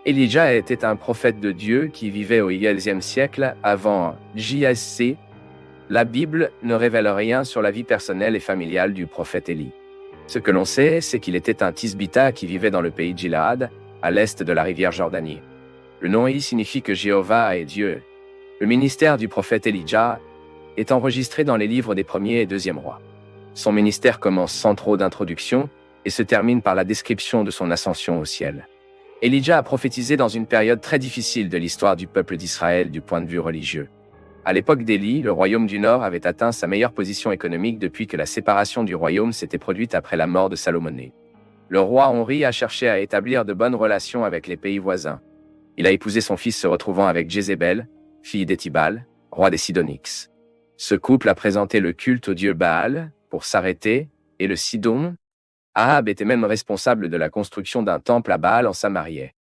Elijah était un prophète de Dieu qui vivait au XIe siècle avant JSC. La Bible ne révèle rien sur la vie personnelle et familiale du prophète Élie. Ce que l'on sait, c'est qu'il était un Tisbita qui vivait dans le pays de Gilead, à l'est de la rivière Jordanie. Le nom Élie signifie que Jéhovah est Dieu. Le ministère du prophète Elijah est enregistré dans les livres des premiers et deuxièmes rois. Son ministère commence sans trop d'introduction et se termine par la description de son ascension au ciel. Elijah a prophétisé dans une période très difficile de l'histoire du peuple d'Israël du point de vue religieux. À l'époque d'Élie, le royaume du Nord avait atteint sa meilleure position économique depuis que la séparation du royaume s'était produite après la mort de Salomon. Le roi Omri a cherché à établir de bonnes relations avec les pays voisins. Il a épousé son fils se retrouvant avec Jézébel, fille d'Étibal, roi des Sidoniques. Ce couple a présenté le culte au dieu Baal pour s'arrêter, et le Sidon. Ahab était même responsable de la construction d'un temple à Baal en Samarie.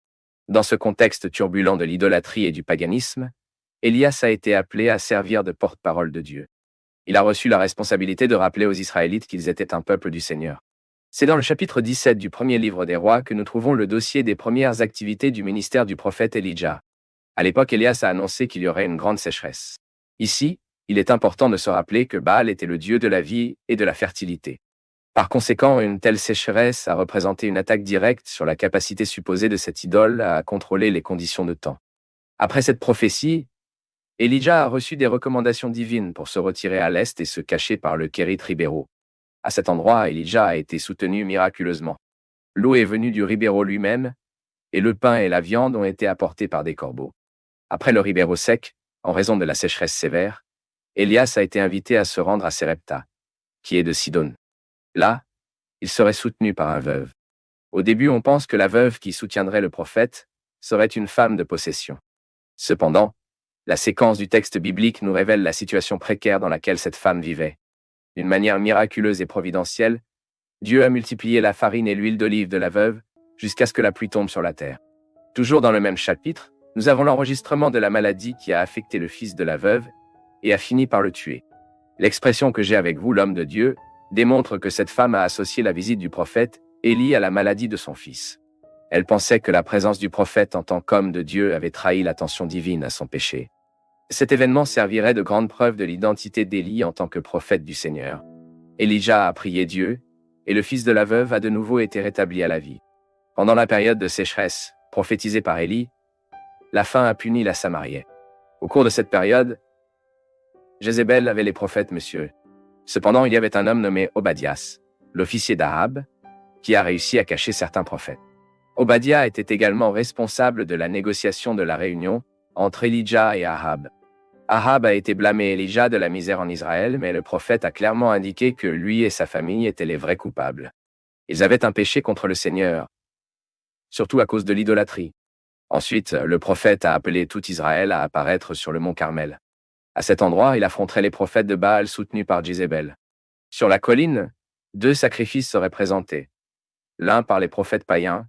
Dans ce contexte turbulent de l'idolâtrie et du paganisme, Élias a été appelé à servir de porte-parole de Dieu. Il a reçu la responsabilité de rappeler aux Israélites qu'ils étaient un peuple du Seigneur. C'est dans le chapitre 17 du premier livre des rois que nous trouvons le dossier des premières activités du ministère du prophète Elijah. À l'époque, Élias a annoncé qu'il y aurait une grande sécheresse. Ici, il est important de se rappeler que Baal était le dieu de la vie et de la fertilité. Par conséquent, une telle sécheresse a représenté une attaque directe sur la capacité supposée de cette idole à contrôler les conditions de temps. Après cette prophétie, Elijah a reçu des recommandations divines pour se retirer à l'est et se cacher par le Kérit Ribéro. À cet endroit, Elijah a été soutenu miraculeusement. L'eau est venue du Ribéro lui-même, et le pain et la viande ont été apportés par des corbeaux. Après le Ribéro sec, en raison de la sécheresse sévère, Élias a été invité à se rendre à Serepta, qui est de Sidon. Là, il serait soutenu par un veuve. Au début, on pense que la veuve qui soutiendrait le prophète serait une femme de possession. Cependant, la séquence du texte biblique nous révèle la situation précaire dans laquelle cette femme vivait. D'une manière miraculeuse et providentielle, Dieu a multiplié la farine et l'huile d'olive de la veuve jusqu'à ce que la pluie tombe sur la terre. Toujours dans le même chapitre, nous avons l'enregistrement de la maladie qui a affecté le fils de la veuve et a fini par le tuer. L'expression que j'ai avec vous, l'homme de Dieu, démontre que cette femme a associé la visite du prophète Élie à la maladie de son fils. Elle pensait que la présence du prophète en tant qu'homme de Dieu avait trahi l'attention divine à son péché. Cet événement servirait de grande preuve de l'identité d'Élie en tant que prophète du Seigneur. Elijah a prié Dieu, et le fils de la veuve a de nouveau été rétabli à la vie. Pendant la période de sécheresse, prophétisée par Élie, la faim a puni la Samarie. Au cours de cette période, Jézébel avait les prophètes, monsieur. Cependant, il y avait un homme nommé Obadias, l'officier d'Ahab, qui a réussi à cacher certains prophètes. Obadiah était également responsable de la négociation de la réunion entre Elijah et Ahab. Ahab a été blâmé Elijah de la misère en Israël, mais le prophète a clairement indiqué que lui et sa famille étaient les vrais coupables. Ils avaient un péché contre le Seigneur, surtout à cause de l'idolâtrie. Ensuite, le prophète a appelé tout Israël à apparaître sur le mont Carmel. À cet endroit, il affronterait les prophètes de Baal soutenus par Jézébel. Sur la colline, 2 sacrifices seraient présentés, l'un par les prophètes païens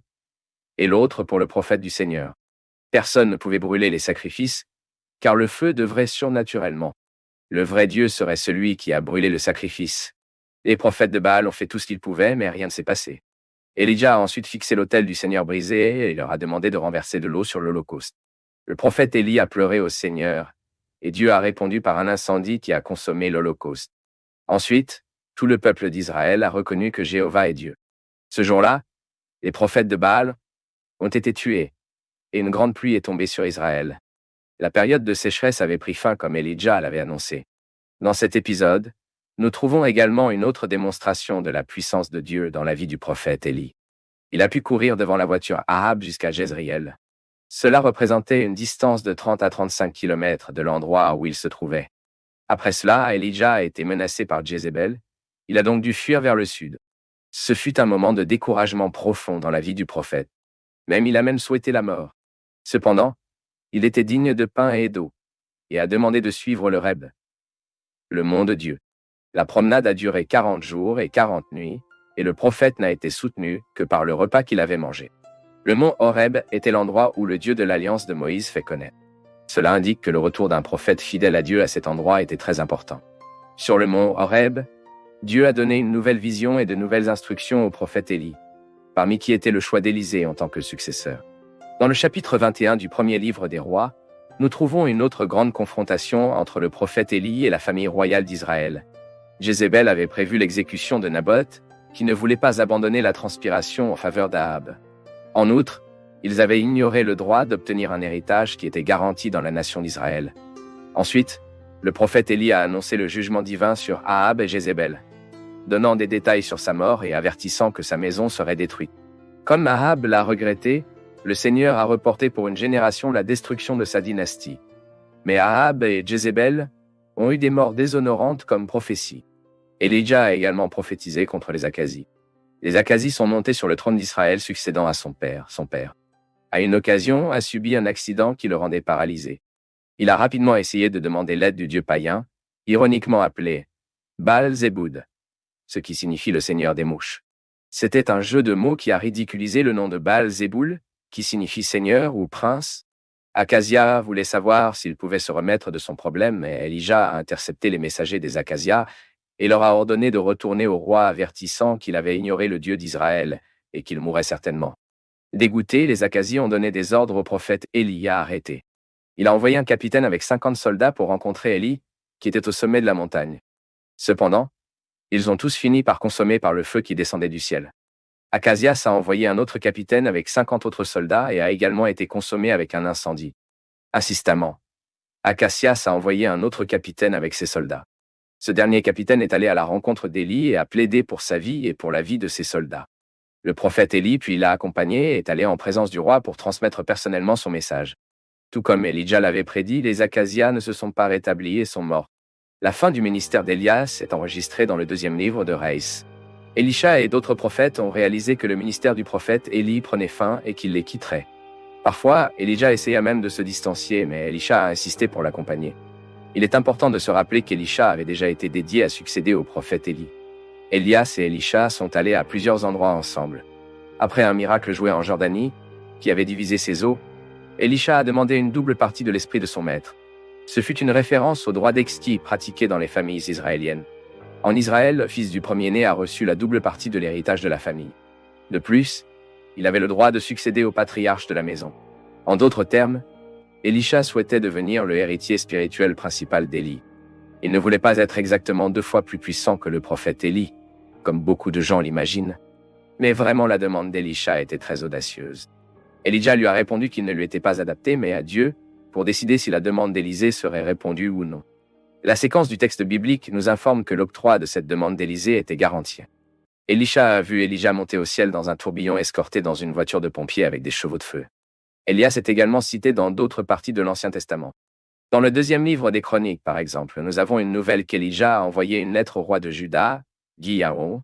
et l'autre pour le prophète du Seigneur. Personne ne pouvait brûler les sacrifices, car le feu devrait surnaturellement. Le vrai Dieu serait celui qui a brûlé le sacrifice. Les prophètes de Baal ont fait tout ce qu'ils pouvaient, mais rien ne s'est passé. Elijah a ensuite fixé l'autel du Seigneur brisé et leur a demandé de renverser de l'eau sur l'Holocauste. Le prophète Élie a pleuré au Seigneur, et Dieu a répondu par un incendie qui a consommé l'Holocauste. Ensuite, tout le peuple d'Israël a reconnu que Jéhovah est Dieu. Ce jour-là, les prophètes de Baal ont été tués, et une grande pluie est tombée sur Israël. La période de sécheresse avait pris fin comme Elijah l'avait annoncé. Dans cet épisode, nous trouvons également une autre démonstration de la puissance de Dieu dans la vie du prophète Élie. Il a pu courir devant la voiture Ahab jusqu'à Jezreel. Cela représentait une distance de 30 à 35 km de l'endroit où il se trouvait. Après cela, Elijah a été menacé par Jézébel. Il a donc dû fuir vers le sud. Ce fut un moment de découragement profond dans la vie du prophète. Il a même souhaité la mort. Cependant, il était digne de pain et d'eau, et a demandé de suivre le Reb, le mont de Dieu. La promenade a duré 40 jours et 40 nuits, et le prophète n'a été soutenu que par le repas qu'il avait mangé. Le mont Horeb était l'endroit où le Dieu de l'Alliance de Moïse fait connaître. Cela indique que le retour d'un prophète fidèle à Dieu à cet endroit était très important. Sur le mont Horeb, Dieu a donné une nouvelle vision et de nouvelles instructions au prophète Élie, parmi qui était le choix d'Élisée en tant que successeur. Dans le chapitre 21 du premier livre des rois, nous trouvons une autre grande confrontation entre le prophète Élie et la famille royale d'Israël. Jézabel avait prévu l'exécution de Naboth, qui ne voulait pas abandonner la transpiration en faveur d'Ahab. En outre, ils avaient ignoré le droit d'obtenir un héritage qui était garanti dans la nation d'Israël. Ensuite, le prophète Élie a annoncé le jugement divin sur Ahab et Jézabel, donnant des détails sur sa mort et avertissant que sa maison serait détruite. Comme Ahab l'a regretté, le Seigneur a reporté pour une génération la destruction de sa dynastie. Mais Ahab et Jézabel ont eu des morts déshonorantes comme prophétie. Élijah a également prophétisé contre les Akazis. Les Akazis sont montés sur le trône d'Israël succédant à son père. Son père, à une occasion, a subi un accident qui le rendait paralysé. Il a rapidement essayé de demander l'aide du dieu païen, ironiquement appelé Baal-Zéboud, ce qui signifie le seigneur des mouches. C'était un jeu de mots qui a ridiculisé le nom de Baal-Zéboul, qui signifie seigneur ou prince. Akazia voulait savoir s'il pouvait se remettre de son problème, mais Élijah a intercepté les messagers des Akazia et leur a ordonné de retourner au roi avertissant qu'il avait ignoré le Dieu d'Israël et qu'il mourrait certainement. Dégoûtés, les Akazis ont donné des ordres au prophète Élie à arrêter. Il a envoyé un capitaine avec 50 soldats pour rencontrer Élie, qui était au sommet de la montagne. Cependant, ils ont tous fini par consommer par le feu qui descendait du ciel. Akazias a envoyé un autre capitaine avec 50 autres soldats et a également été consommé avec un incendie. Insistamment, Akazias a envoyé un autre capitaine avec ses soldats. Ce dernier capitaine est allé à la rencontre d'Élie et a plaidé pour sa vie et pour la vie de ses soldats. Le prophète Élie, puis l'a accompagné, est allé en présence du roi pour transmettre personnellement son message. Tout comme Élijah l'avait prédit, les Akazias ne se sont pas rétablis et sont morts. La fin du ministère d'Élias est enregistrée dans le 2e livre de Reis. Élisha et d'autres prophètes ont réalisé que le ministère du prophète Élie prenait fin et qu'il les quitterait. Parfois, Élijah essaya même de se distancier, mais Élisha a insisté pour l'accompagner. Il est important de se rappeler qu'Élisha avait déjà été dédié à succéder au prophète Élie. Élias et Élisha sont allés à plusieurs endroits ensemble. Après un miracle joué en Jordanie, qui avait divisé ses eaux, Élisha a demandé une double partie de l'esprit de son maître. Ce fut une référence au droit d'exquis pratiqué dans les familles israéliennes. En Israël, le fils du premier-né a reçu la double partie de l'héritage de la famille. De plus, il avait le droit de succéder au patriarche de la maison. En d'autres termes, Élisha souhaitait devenir le héritier spirituel principal d'Élie. Il ne voulait pas être exactement 2 fois plus puissant que le prophète Élie, comme beaucoup de gens l'imaginent. Mais vraiment la demande d'Élisha était très audacieuse. Élijah lui a répondu qu'il ne lui était pas adapté, mais à Dieu, pour décider si la demande d'Élisée serait répondue ou non. La séquence du texte biblique nous informe que l'octroi de cette demande d'Élisée était garanti. Élisha a vu Élijah monter au ciel dans un tourbillon escorté dans une voiture de pompiers avec des chevaux de feu. Élias est également cité dans d'autres parties de l'Ancien Testament. Dans le 2e livre des Chroniques, par exemple, nous avons une nouvelle qu'Élijah a envoyé une lettre au roi de Juda, Guillaume.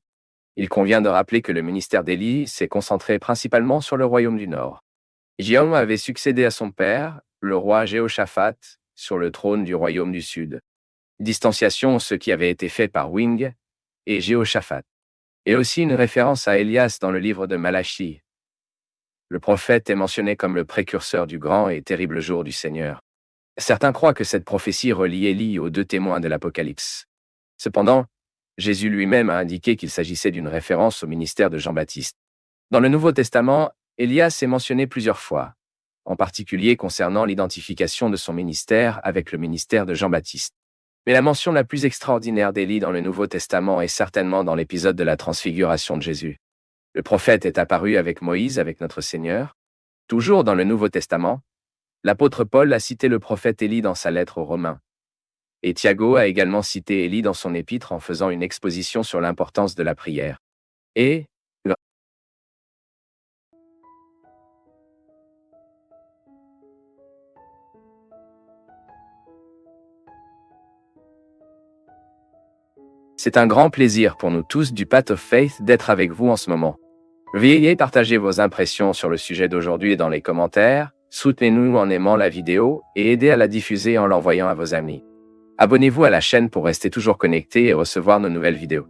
Il convient de rappeler que le ministère d'Élie s'est concentré principalement sur le royaume du Nord. Guillaume avait succédé à son père, le roi Jéhoshaphat, sur le trône du royaume du Sud. Distanciation, ce qui avait été fait par Wing et Jéhoshaphat. Et aussi une référence à Élias dans le livre de Malachie. Le prophète est mentionné comme le précurseur du grand et terrible jour du Seigneur. Certains croient que cette prophétie relie Élie aux 2 témoins de l'Apocalypse. Cependant, Jésus lui-même a indiqué qu'il s'agissait d'une référence au ministère de Jean-Baptiste. Dans le Nouveau Testament, Élias est mentionné plusieurs fois, en particulier concernant l'identification de son ministère avec le ministère de Jean-Baptiste. Mais la mention la plus extraordinaire d'Élie dans le Nouveau Testament est certainement dans l'épisode de la transfiguration de Jésus. Le prophète est apparu avec Moïse, avec notre Seigneur. Toujours dans le Nouveau Testament, l'apôtre Paul a cité le prophète Élie dans sa lettre aux Romains. Et Thiago a également cité Élie dans son épître en faisant une exposition sur l'importance de la prière. Et c'est un grand plaisir pour nous tous du Path of Faith d'être avec vous en ce moment. Veuillez partager vos impressions sur le sujet d'aujourd'hui dans les commentaires, soutenez-nous en aimant la vidéo et aidez à la diffuser en l'envoyant à vos amis. Abonnez-vous à la chaîne pour rester toujours connecté et recevoir nos nouvelles vidéos.